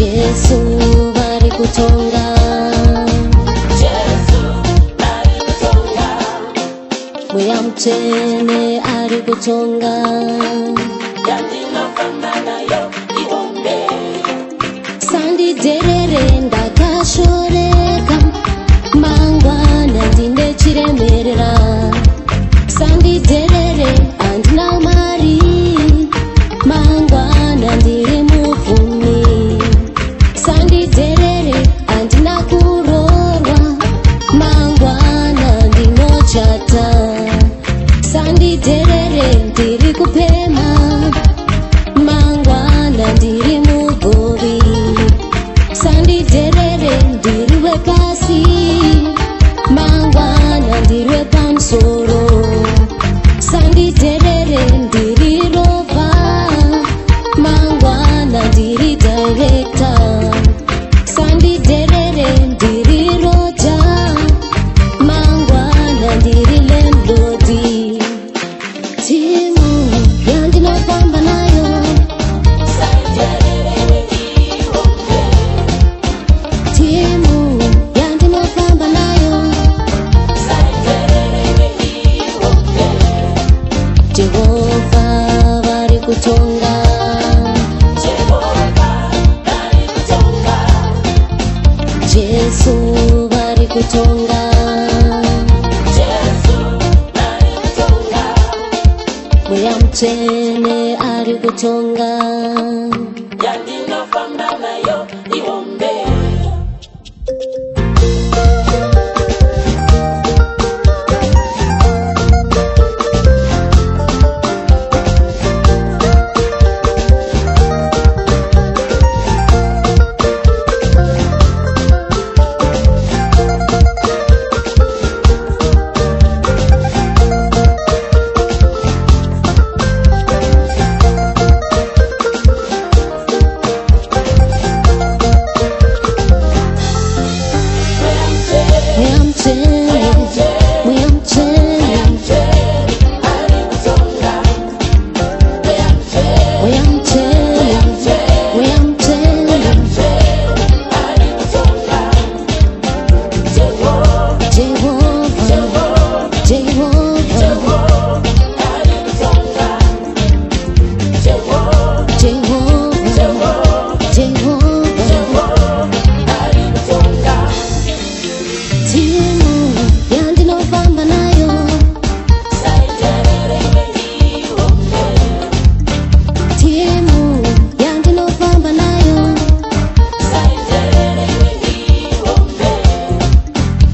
Yesu bari kutonga, muyamchene ari kutonga, sandi derere ndakashoreka, mangwana ndinde chiremerera, sandi derere andina mari, mangwana ndiri muvhumi, sandi derere andina kurorwa, mangwana ndinochata, sandi derere ndiri kupema, mangwana ndiri mugovi, sandi derere ndiri wepasi, mangwana ndiri wepamusoro, sandi derere ndiri rova, mangwana ndiri director, sandi derere ndiri roja, mangwana ndiri landlordi. Timu yandinofamba nayo, timu yandinofamba nayo, Jehova bari kutonga, Yesu bari kutonga, muyamchene ari kutonga, yandinofamba nayo iwombe.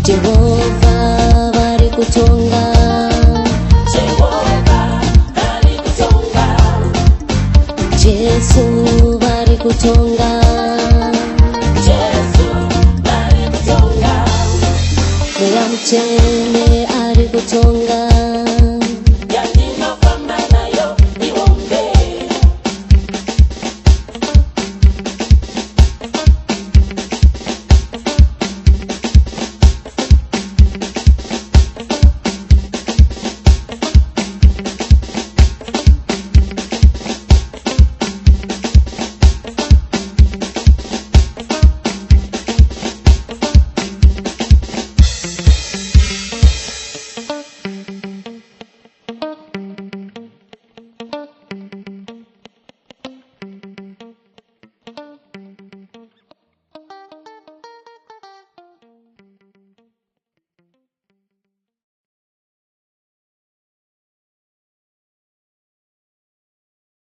Jehova bari kutonga, Yesu bari kutonga, muyamchene ari kutonga.